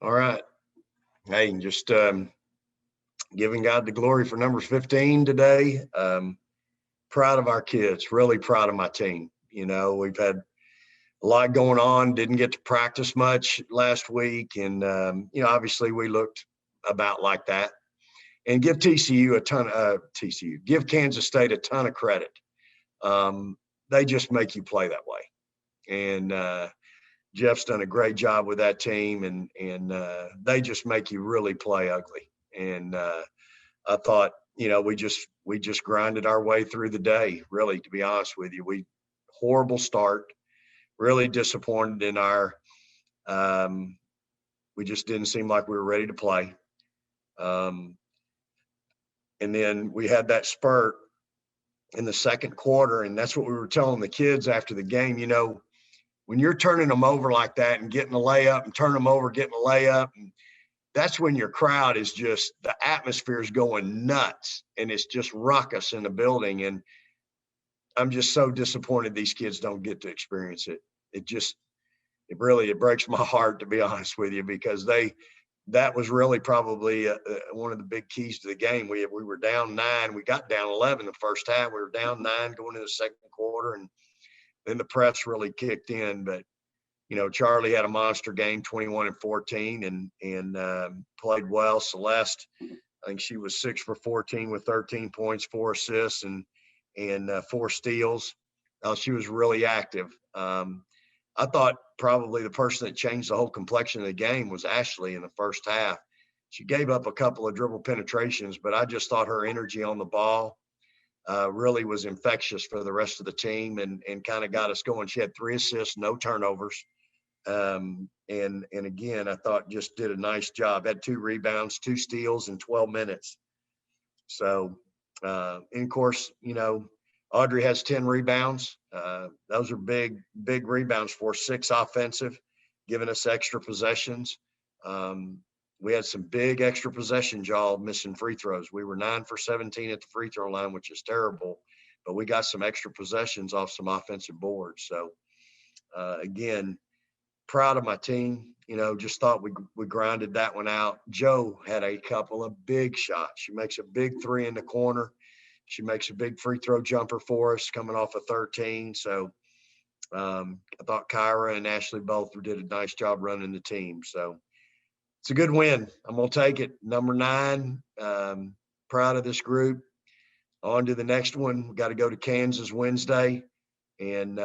All right. Hey, just giving God the glory for numbers 15 today. Proud of our kids, really proud of my team. We've had a lot going on, didn't get to practice much last week. And, obviously we looked about like that. And give give Kansas State a ton of credit. They just make you play that way. And Jeff's done a great job with that team, and they just make you really play ugly. And I thought, we just grinded our way through the day. Really, to be honest with you, horrible start. Really disappointed in our. We just didn't seem like we were ready to play. And then we had that spurt in the second quarter, and that's what we were telling the kids after the game. When you're turning them over like that and getting a layup and turn them over, getting a layup, and that's when your crowd is just, the atmosphere is going nuts and it's just ruckus in the building. And I'm just so disappointed these kids don't get to experience it. It breaks my heart, to be honest with you, because that was really probably one of the big keys to the game. We were down 9. We got down 11 the first half. We were down 9 going into the second quarter, and then the press really kicked in. But Charlie had a monster game, 21-14, and played well. Celeste, I think she was 6 for 14 with 13 points, 4 assists, and 4 steals. She was really active. I thought probably the person that changed the whole complexion of the game was Ashley in the first half. She gave up a couple of dribble penetrations, but I just thought her energy on the ball really was infectious for the rest of the team and kind of got us going. She had 3 assists, no turnovers. And again, I thought just did a nice job. Had 2 rebounds, 2 steals in 12 minutes. So, and of course, Audrey has 10 rebounds. Those are big rebounds for 6 offensive, giving us extra possessions. We had some big extra possessions, y'all, missing free throws. We were 9 for 17 at the free throw line, which is terrible, but we got some extra possessions off some offensive boards. So, again, proud of my team. Just thought we grinded that one out. Jo had a couple of big shots. She makes a big 3 in the corner. She makes a big free throw jumper for us coming off of 13. So I thought Kyra and Ashley both did a nice job running the team. So it's a good win. I'm going to take it. Number 9, proud of this group. On to the next one. We got to go to Kansas Wednesday. And,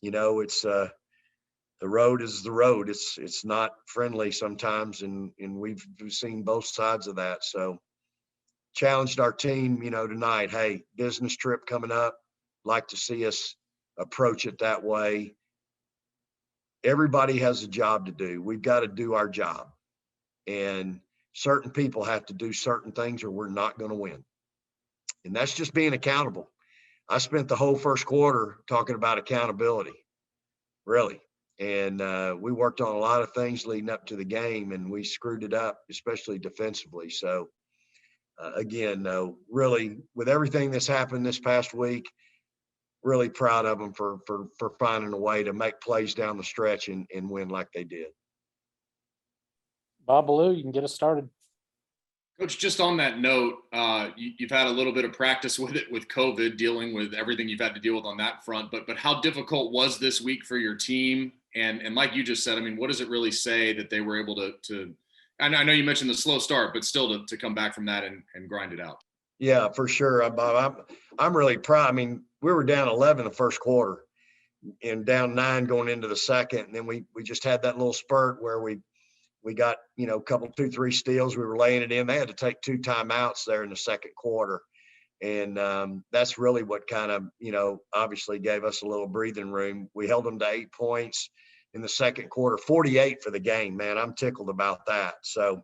it's the road is the road. It's not friendly sometimes. And we've seen both sides of that. So, challenged our team, tonight. Hey, business trip coming up. Like to see us approach it that way. Everybody has a job to do. We've got to do our job. And certain people have to do certain things or we're not going to win. And that's just being accountable. I spent the whole first quarter talking about accountability, really. And we worked on a lot of things leading up to the game, and we screwed it up, especially defensively. So, again, really, with everything that's happened this past week, really proud of them for finding a way to make plays down the stretch and win like they did. Bob Ballou, you can get us started. Coach, just on that note, you've had a little bit of practice with it with COVID, dealing with everything you've had to deal with on that front. But how difficult was this week for your team? And like you just said, I mean, what does it really say that they were able to I know you mentioned the slow start, but still to come back from that and grind it out? Yeah, for sure, Bob. I'm really proud. I mean, we were down 11 the first quarter and down 9 going into the second. And then we just had that little spurt where we got, a couple, 2, 3 steals. We were laying it in. They had to take 2 timeouts there in the second quarter. And that's really what kind of, obviously gave us a little breathing room. We held them to 8 points in the second quarter, 48 for the game, man. I'm tickled about that. So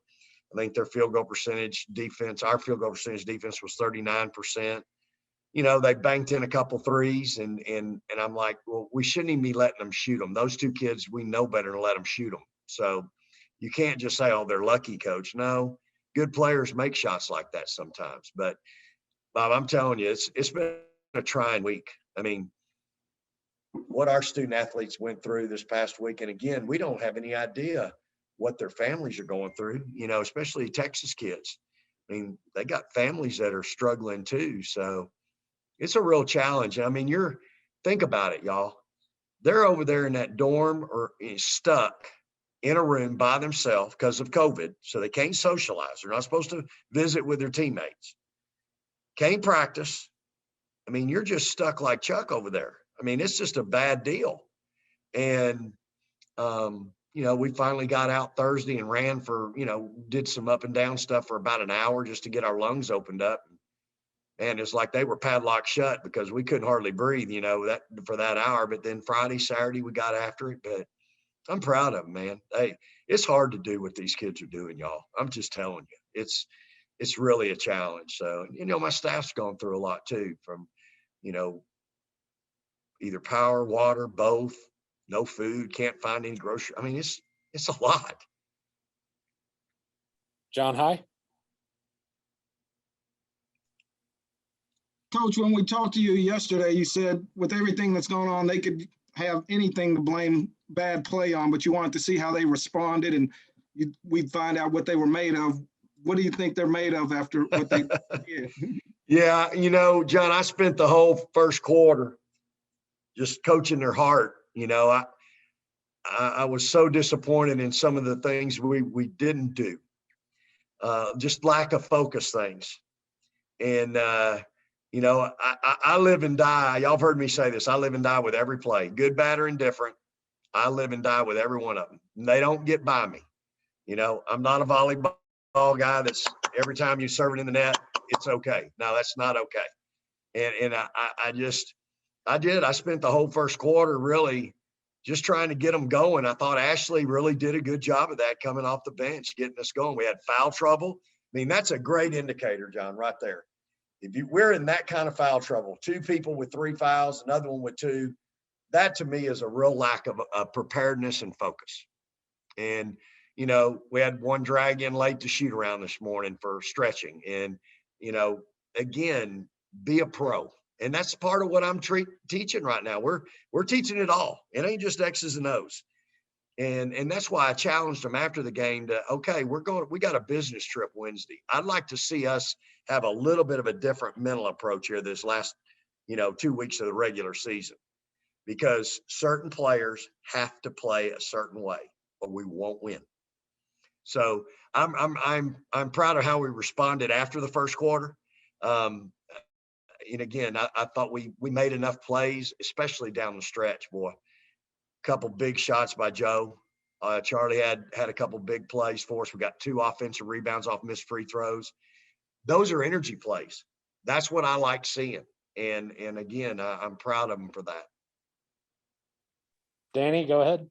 I think their field goal percentage defense, our field goal percentage defense was 39%. They banked in a couple threes and I'm like, well, we shouldn't even be letting them shoot them. Those 2 kids, we know better than let them shoot them. So you can't just say, oh, they're lucky, coach. No, good players make shots like that sometimes. But Bob, I'm telling you, it's been a trying week. I mean, what our student athletes went through this past week. And again, we don't have any idea what their families are going through, you know, especially Texas kids. I mean, they got families that are struggling too. So it's a real challenge. I mean, think about it, y'all. They're over there in that dorm or stuck in a room by themselves because of COVID. So they can't socialize. They're not supposed to visit with their teammates. Can't practice. I mean, you're just stuck like Chuck over there. I mean, it's just a bad deal. And, you know, we finally got out Thursday and ran for, you know, did some up and down stuff for about an hour just to get our lungs opened up. And it's like they were padlocked shut because we couldn't hardly breathe, you know, that for that hour. But then Friday, Saturday, we got after it. But I'm proud of them, man. Hey, it's hard to do what these kids are doing, y'all. I'm just telling you, it's really a challenge. So, you know, my staff's gone through a lot too, from, you know, either power, water, both, no food, can't find any grocery. I mean, it's a lot. John High. Coach, when we talked to you yesterday, you said with everything that's going on, they could have anything to blame bad play on, but you wanted to see how they responded and we'd find out what they were made of. What do you think they're made of after what they did? Yeah, you know, John, I spent the whole first quarter just coaching their heart. You know, I was so disappointed in some of the things we didn't do, just lack of focus things. And, you know, I live and die. Y'all have heard me say this. I live and die with every play, good, bad, or indifferent. I live and die with every one of them. And they don't get by me. You know, I'm not a volleyball guy that's every time you serve it in the net, it's okay. No, that's not okay. And I spent the whole first quarter really just trying to get them going. I thought Ashley really did a good job of that coming off the bench, getting us going. We had foul trouble. I mean, that's a great indicator, John, right there. We're in that kind of foul trouble, 2 people with 3 fouls, another one with 2, that to me is a real lack of preparedness and focus. And, you know, we had one drag in late to shoot around this morning for stretching. And, you know, again, be a pro. And that's part of what I'm teaching right now. We're teaching it all. It ain't just X's and O's. And that's why I challenged them after the game to, okay, we got a business trip Wednesday. I'd like to see us have a little bit of a different mental approach here this last, you know, 2 weeks of the regular season, because certain players have to play a certain way or we won't win. So I'm proud of how we responded after the first quarter. And again, I thought we made enough plays, especially down the stretch, boy. Couple big shots by Joe. Charlie had a couple big plays for us. We got 2 offensive rebounds off missed free throws. Those are energy plays. That's what I like seeing. And again, I'm proud of them for that. Danny, go ahead.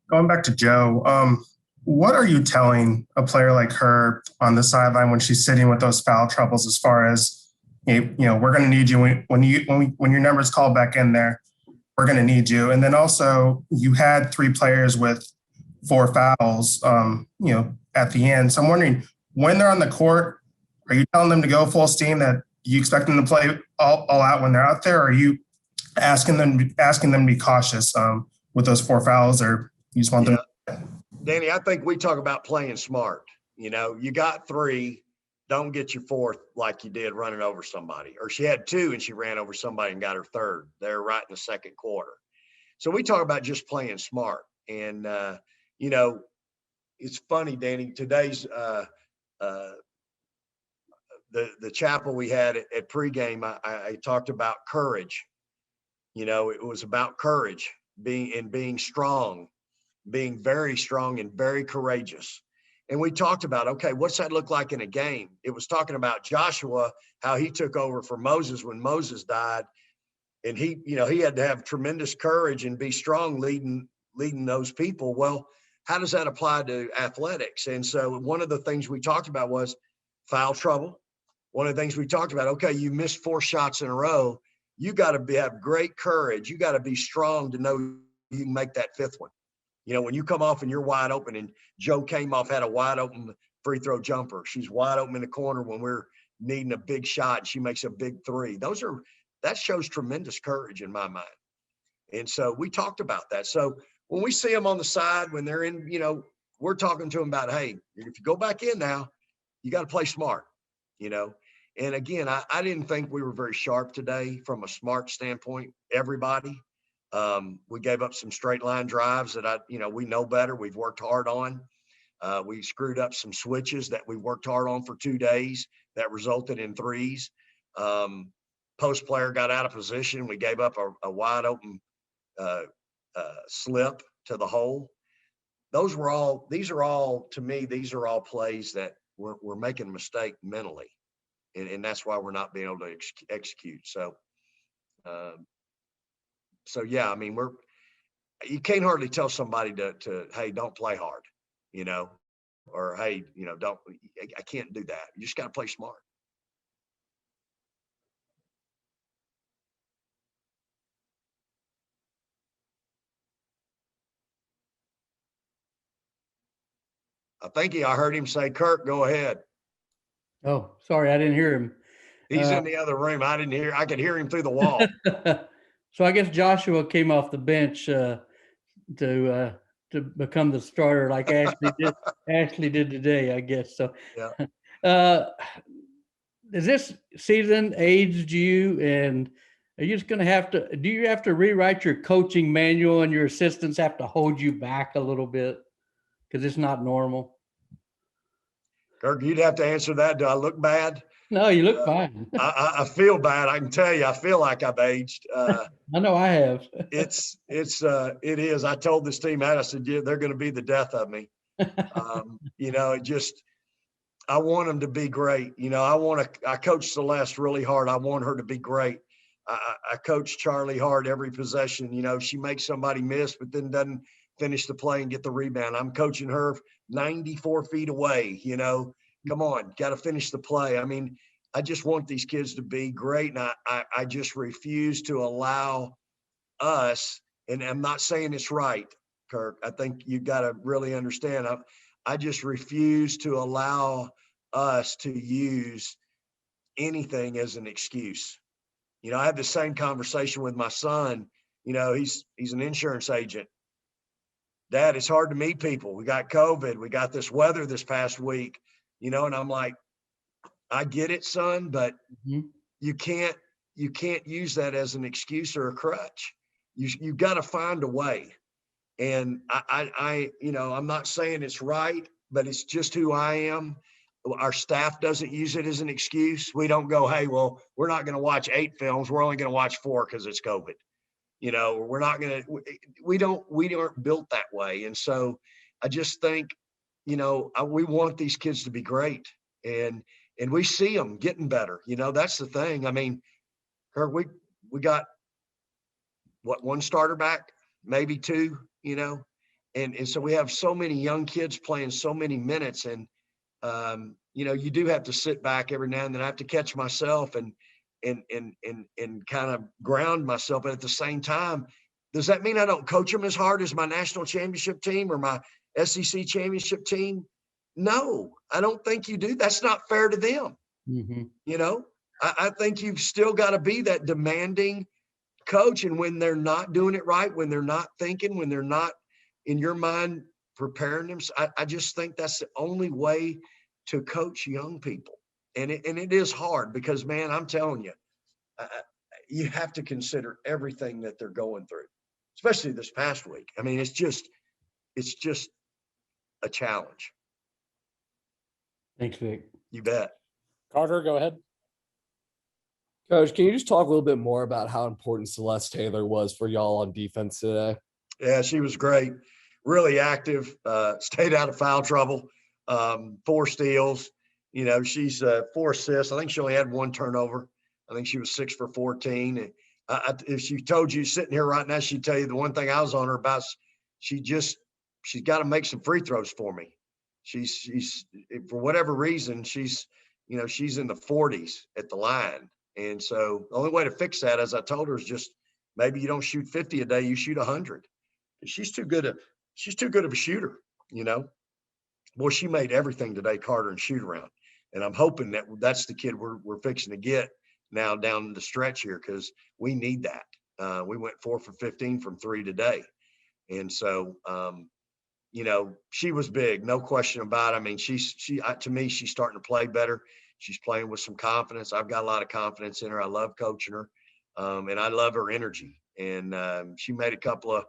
Going back to Joe, what are you telling a player like her on the sideline when she's sitting with those foul troubles, as far as, you know, we're going to need you when your number's called back in there, we're going to need you. And then also you had 3 players with 4 fouls, you know, at the end. So I'm wondering, when they're on the court, are you telling them to go full steam, that you expect them to play all out when they're out there? Or are you asking them to be cautious with those 4 fouls, or you just want them? Danny, I think we talk about playing smart. You know, you got 3, don't get your 4th like you did running over somebody. Or she had 2 and she ran over somebody and got her 3rd. They're right in the second quarter. So we talk about just playing smart. And, you know, it's funny, Danny, today's the chapel we had at pregame, I talked about courage. You know, it was about courage, being strong, being very strong and very courageous. And we talked about, okay, what's that look like in a game? It was talking about Joshua, how he took over for Moses when Moses died. And he, you know, he had to have tremendous courage and be strong leading those people. Well, how does that apply to athletics? And so one of the things we talked about was foul trouble. One of the things we talked about, okay, you missed 4 shots in a row. You got to have great courage. You got to be strong to know you can make that 5th one. You know, when you come off and you're wide open, and Joe came off, had a wide open free throw jumper. She's wide open in the corner when we're needing a big shot. And she makes a big 3. That shows tremendous courage in my mind. And so we talked about that. So when we see them on the side, when they're in, we're talking to them about, hey, if you go back in now, you got to play smart, you know. And again, I didn't think we were very sharp today from a smart standpoint, everybody. We gave up some straight line drives that we know better. We've worked hard on. We screwed up some switches that we worked hard on for 2 days that resulted in threes. Post player got out of position. We gave up a wide open slip to the hole. These are all plays that we're making a mistake mentally. And that's why we're not being able to execute. So yeah, I mean, you can't hardly tell somebody to, hey, don't play hard, or, hey, I can't do that. You just got to play smart. I heard him say, Kirk, go ahead. Oh, sorry, I didn't hear him. He's in the other room. I could hear him through the wall. So I guess Joshua came off the bench to become the starter like Ashley did today, I guess. So yeah. Has this season aged you, and are you just going to do you have to rewrite your coaching manual and your assistants have to hold you back a little bit because it's not normal? Kirk, you'd have to answer that. Do I look bad? No, you look fine. I feel bad. I can tell you, I feel like I've aged. I know I have. It is. I told this team that I said, yeah, they're going to be the death of me. I want them to be great. I coach Celeste really hard. I want her to be great. I coach Charlie hard every possession. She makes somebody miss, but then doesn't finish the play and get the rebound. I'm coaching her 94 feet away. Come on, got to finish the play. I mean, I just want these kids to be great. And I just refuse to allow us, and I'm not saying it's right, Kirk. I think you got to really understand. I just refuse to allow us to use anything as an excuse. I had the same conversation with my son. He's an insurance agent. Dad, it's hard to meet people. We got COVID. We got this weather this past week, and I'm like, I get it, son, but you can't use that as an excuse or a crutch. You got to find a way. And I'm not saying it's right, but it's just who I am. Our staff doesn't use it as an excuse. We don't go, hey, well, we're not going to watch 8 films. We're only going to watch 4 because it's COVID. We're not going to, we aren't built that way. And so I just think, we want these kids to be great, and we see them getting better. That's the thing. I mean, Kirk, we got one starter back, maybe 2, and so we have so many young kids playing so many minutes, and you do have to sit back every now and then. I have to catch myself and kind of ground myself. But at the same time, does that mean I don't coach them as hard as my national championship team or my SEC championship team? No, I don't think you do. That's not fair to them. I think you've still got to be that demanding coach. And when they're not doing it right, when they're not thinking, when they're not in your mind preparing them, I just think that's the only way to coach young people. And it is hard because, man, I'm telling you, you have to consider everything that they're going through, especially this past week. I mean, it's just a challenge. Thanks, Vic. You bet. Carter, go ahead. Coach, can you just talk a little bit more about how important Celeste Taylor was for y'all on defense today? Yeah, she was great. Really active, stayed out of foul trouble, 4 steals. She's 4 assists. I think she only had 1 turnover. I think she was 6 for 14. If she told you sitting here right now, she'd tell you the one thing I was on her about, she's got to make some free throws for me. She's for whatever reason, she's in the 40s at the line. And so the only way to fix that, as I told her, is just maybe you don't shoot 50 a day, you shoot 100. She's too good of a shooter, Boy, she made everything today, Carter, and shoot around. And I'm hoping that's the kid we're fixing to get now down the stretch here, because we need that. We went 4 for 15 from 3 today. And so, you know, she was big, no question about it. I mean, to me, she's starting to play better. She's playing with some confidence. I've got a lot of confidence in her. I love coaching her, and I love her energy. And she made a couple of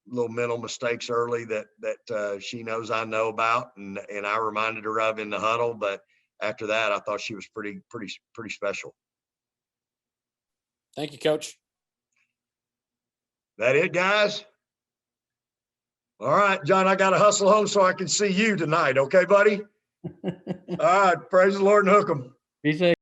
little mental mistakes early that she knows I know about, and I reminded her of in the huddle. But after that, I thought she was pretty special. Thank you, Coach. That it, guys? All right, John, I got to hustle home so I can see you tonight. Okay, buddy? All right. Praise the Lord and hook 'em. Be safe.